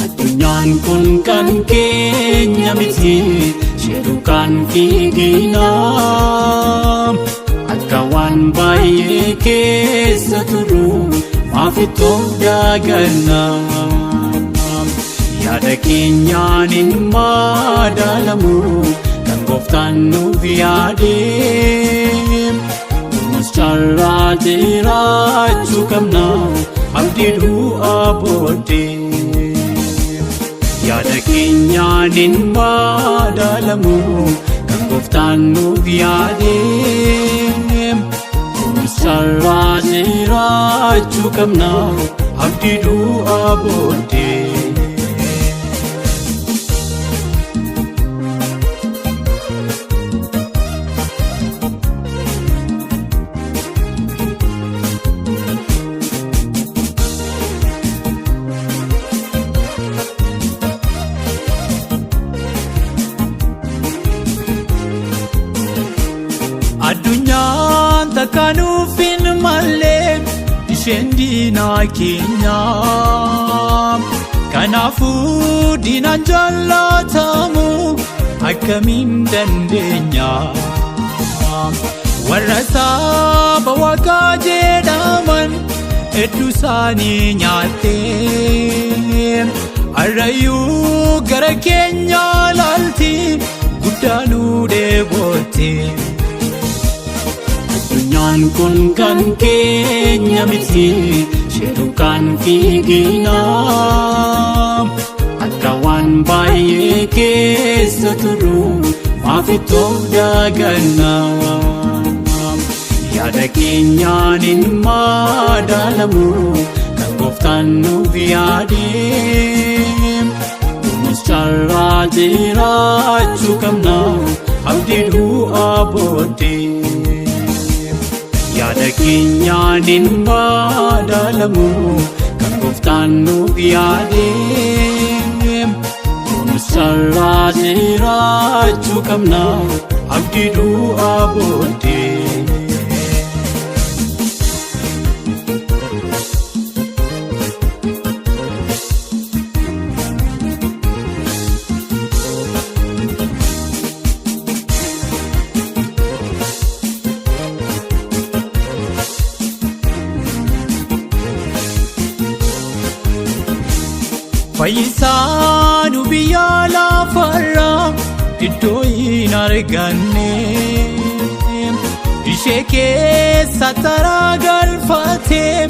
Addunyaan kun kan keenya miti jedhu kan fiigina akka waan baay'ee keessa turu maaf ittoo daaganna yaada keenyaan hin madaalamu kan Gooftaan nuuf yaade nus carraa jiraachuu qabna abdii du'aa booddee. Yaada keenyaan hin madaalamu kan Gooftaan nuuf yaade nus carraa jiraachuu qabna abdii du'aa booddee. Addunyaan takka nuuf hin malle isheen diinaa keenya kanaafuu diinaan jaallatamu akkamiin dandeenya warra saba Waaqaa jedhaman hedduu isaanii nyaattee har'ayyuu gara keenya laalti guddaa nu dheebotte. Addunyaan kun kan keenya miti jedhu kan fiigina akka waan baay'ee keessa turu maaf ittoo daaganna yaada keenyaan hin madaalamu kan Gooftaan nuuf yaade nus carraa jiraachuu qabna abdii du'aa booddee. Yaada keenyaan hin madaalamu kan Gooftaan nuuf yaade nus carraa jiraachuu qabna abdii du'aa booddee. Fayyisaa nu biyya lafarraa iddoo hin arganne ishee keessa taraa galfatee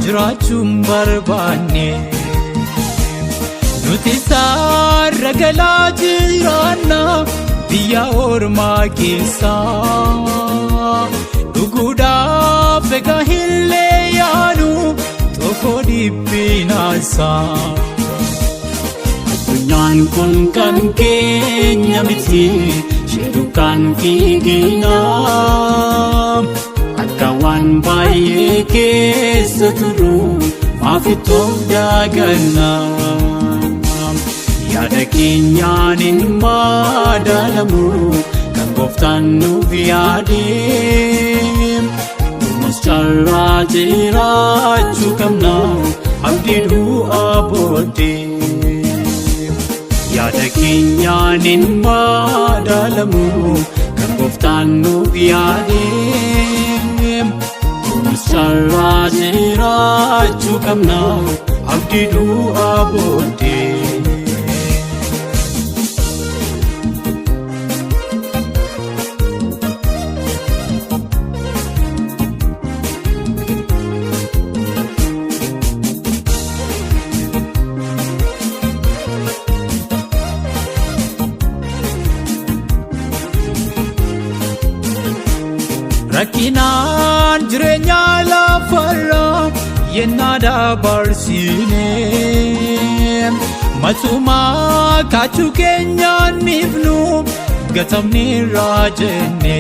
jiraachuun barbaanne nuti isaarra galaa jiraanna biyya ormaa keessa dhuguudhaaf egaa hillee yaanu tokko dhiphinaasa. Addunyaan kun kan keenya miti jedhu kan fiigina akka waan baay'ee keessa turu maaf ittoo daaganna yaada keenyaan hin madaalamu kan Gooftaan nuuf yaade nus carraa jiraachuu qabna abdii du'aa booddee. Yaada keenyaan hin madaalamu kan Gooftaan nuuf yaade nus carraa jiraachuu qabna abdii du'aa booddee. Rakkinaan jireenya lafarraa yennaa dabarsine matumaa kaachuu keenyaan miifnu gatamni irraa jenne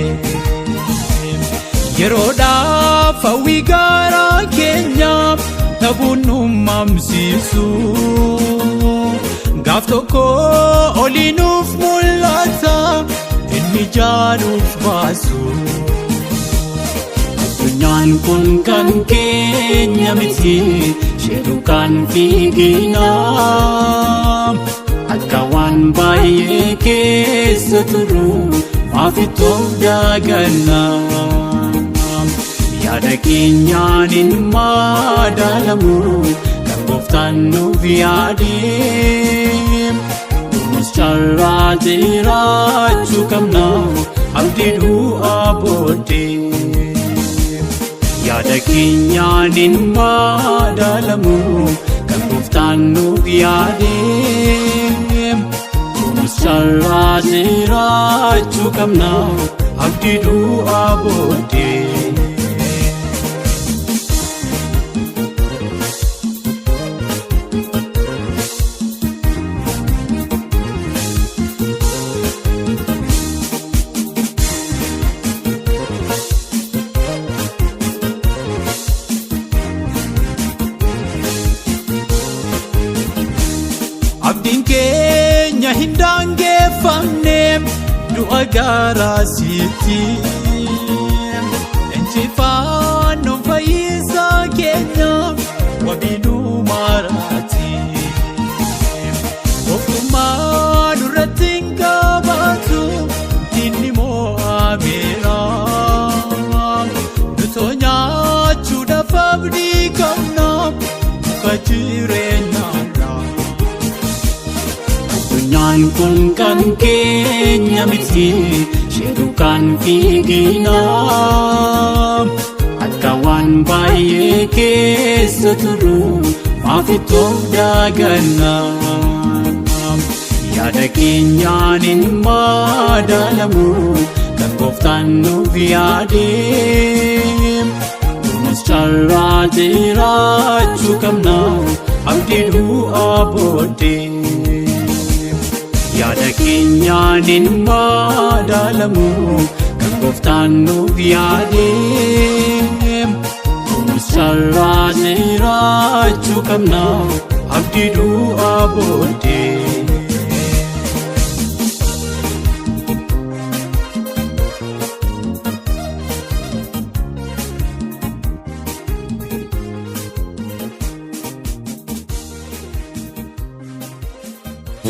yeroodhaaf hawwii garaa keenya dhabuun nu mamsiisu gaaf tokko oliinuuf mul'ata inni jaanuuf baasu. Addunyaan kun kan keenya miti sheedu kan fiigina akka waan baay'ee keessa turu maafitoof daaganna. Yaada keenyaan hin madaalamu kan Gooftaan nuuf yaade. Nus carraa jiraachuu qabna abdii du'aa booddee. Yaada keenyaan hin madaalamu kan Gooftaan nuuf yaade. Nus carraa jiraachuu qabna abdii du'aa booddee. Abdiin keenya hin daangeffamne du'a garaasitti. Injifannoon fayyisaa keenya wabii nu maraati. Ofummaa duratti hin qabaatu inni mo'ameera. Nutoo nyaachuudhaaf abdii qabna muka jireenyaarraa. Addunyaan kun kan keenya miti sheedu kan fiigina akka waan baay'ee keessa turu maafitoof daaganna. Yaada keenyaan hin madaalamu kan Gooftaan nuuf yaade. Nus carraa jiraachuu qabna abdii du'aa booddee. Yaada keenyaan hin madaalamu kan Gooftaan nuuf yaade. Nus carraa jiraachuu qabna abdii du'aa booddee.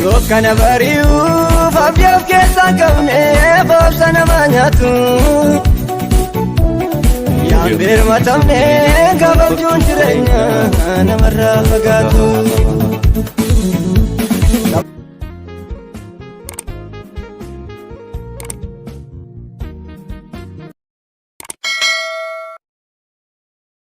Yoo kana bari'uuf abdii of keessaa qabne boobsa nama nyaatu. Yaan birmatamne gabaabjuun jireenya namarraa fagaatu.